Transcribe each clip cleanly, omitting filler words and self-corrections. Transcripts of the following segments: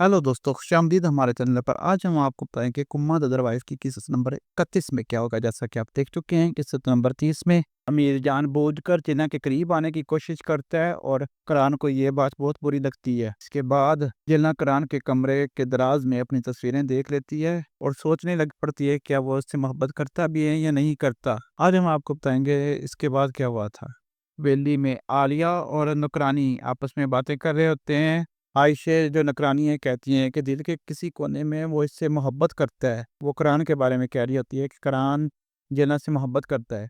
Hello दोस्तों, खुशामदीद हमारे channel पर। आज हम आपको बताएं कि कुम्माद अदरवाइज की किस्त नंबर 31 में क्या होगा। जैसा कि आप देख चुके हैं, किस्त नंबर 30 में अमीर जानबूझकर जिन्ना के करीब आने की कोशिश करता है और करान को ये बात बहुत बुरी लगती है। इसके बाद जिन्ना करान के कमरे के दराज में अपनी तस्वीरें देख लेती है और सोचने लग पड़ती है क्या वो उससे मोहब्बत करता भी है या नहीं करता। आज हम आपको बताएंगे इसके बाद क्या हुआ था। वेली में आलिया और नुकरानी आपस में बातें कर रहे होते हैं। आयशे जो नकरानी है कहती हैं कि दिल के किसी कोने में वो इससे मोहब्बत करता है। वो करान के बारे में कह रही होती है कि करान जेना से मोहब्बत करता है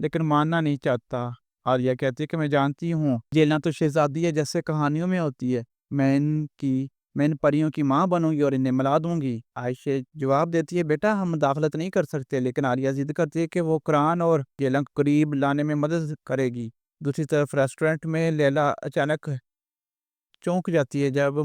लेकिन मानना नहीं चाहता। आलिया कहती है कि मैं जानती हूँ जेना तो शहजादी है जैसे कहानियों में होती है। मैं इन परियों की माँ बनूंगी और इन्हें मिला दूंगी। आयशे जवाब देती है बेटा हम मुदाखलत नहीं कर सकते, लेकिन आलिया जिद करती है कि वो करान और जेना को करीब लाने में मदद करेगी। दूसरी तरफ रेस्टोरेंट में लैला अचानक चौंक जाती है जब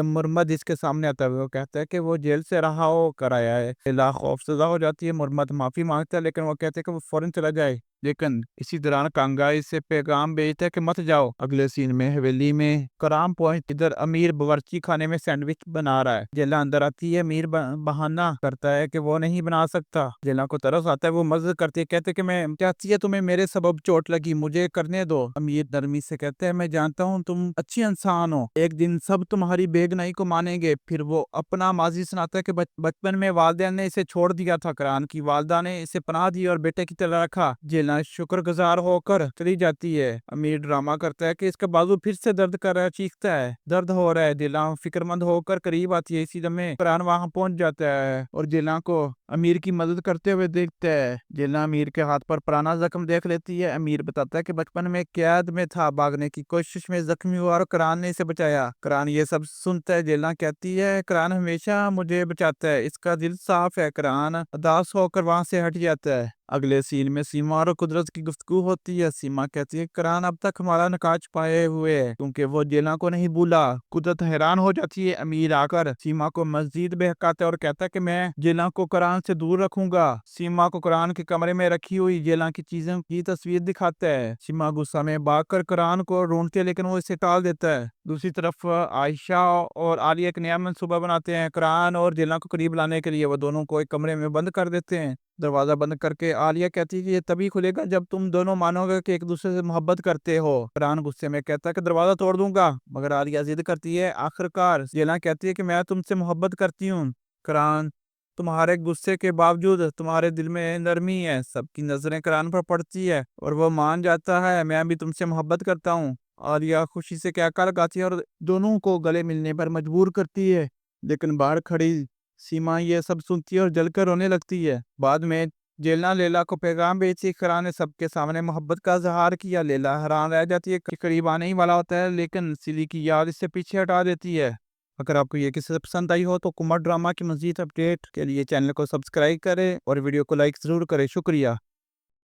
मुरम्मद इसके सामने आता है। वो कहता है कि वो जेल से रहा हो कर आया है। लैला खौफजदा हो जाती है। मुरम्मद माफी मांगता है लेकिन वो कहते हैं कि वो फौरन चला जाए। लेकिन इसी दौरान कांगा इससे पैगाम भेजता है कि मत जाओ। अगले सीन में हवेली में कराम पहुंच इधर अमीर बावर्ची खाने में सैंडविच बना रहा है। जेला अंदर आती है। अमीर बहाना करता है कि वो नहीं बना सकता। जेला को तरस आता है। वो मदद करती है, कहते कि मैं चाहती है तुम्हें मेरे सबब चोट लगी, मुझे करने दो। अमीर नरमी से कहते हैं मैं जानता हूँ तुम अच्छी इंसान हो, एक दिन सब तुम्हारी बेगनाई को मानेंगे। फिर वो अपना माजी सुनाता है कि बचपन में वालिदैन ने इसे छोड़ दिया था। करान की वालदा ने इसे पनाह दी और बेटे की तरह रखा। जेला शुक्रगुजार होकर चली जाती है। अमीर ड्रामा करता है कि इसका बाजू फिर से दर्द कर रहा है, चीखता है दर्द हो रहा है। जेला फिक्रमंद होकर करीब आती है। इसी दमे करान वहां पहुंच जाता है और जेला को अमीर की मदद करते हुए देखता है। जेला अमीर के हाथ पर पुराना जख्म देख लेती है। अमीर बताता है कि बचपन में कैद में था, भागने की कोशिश में जख्मी हुआ और करान ने इसे बचाया। करान ये सब सुनता है। जेला कहती है करान हमेशा मुझे बचाता है, इसका दिल साफ है। करान उदास होकर वहां से हट जाता है। अगले सीन में सीमा और कुदरत की गुफ्तगू होती है। सीमा कहती है करान अब तक हमारा नकाज छुपाए हुए है क्योंकि वो जेला को नहीं भूला। कुदरत हैरान हो जाती है। अमीर आकर सीमा को मस्जिद बहकाता है और कहता है कि मैं जेला को करान से दूर रखूंगा। सीमा को करान के कमरे में रखी हुई जेला की चीजों की तस्वीर दिखाता है। सीमा गुस्सा में भागकर करान को ढूंढती है लेकिन वो इसे टाल देता है। दूसरी तरफ आयशा और आलिया एक नया मंसूबा बनाते हैं करान और जेला को करीब लाने के लिए। वो दोनों को एक कमरे में बंद कर देते हैं। दरवाजा बंद करके आलिया कहती है कि ये तभी खुलेगा जब तुम दोनों मानोगे कि एक दूसरे से मोहब्बत करते हो। फरहान गुस्से में कहता है कि दरवाजा तोड़ दूंगा, मगर आलिया जिद करती है। आखिरकार जेला कहती है कि मैं तुमसे मोहब्बत करती हूँ करान, तुम्हारे गुस्से के बावजूद तुम्हारे दिल में नरमी है। सबकी नजरें करान पर पड़ती है और वो मान जाता है मैं भी तुमसे मोहब्बत करता हूँ। आलिया खुशी से क्या लगाती है और दोनों को गले मिलने पर मजबूर करती है। लेकिन बाहर खड़ी सीमा ये सब सुनती है और जलकर रोने लगती है। बाद में जेलना लैला को पैगाम भेजती है। करान ने सबके सामने मोहब्बत का इजहार किया। लैला हैरान रह जाती है कि करीब आने ही वाला होता है लेकिन सिली की याद इससे पीछे हटा देती है। अगर आपको ये किस्सा पसंद आई हो तो कुमार ड्रामा की मजीद अपडेट के लिए चैनल को सब्सक्राइब करें और वीडियो को लाइक जरूर करें। शुक्रिया।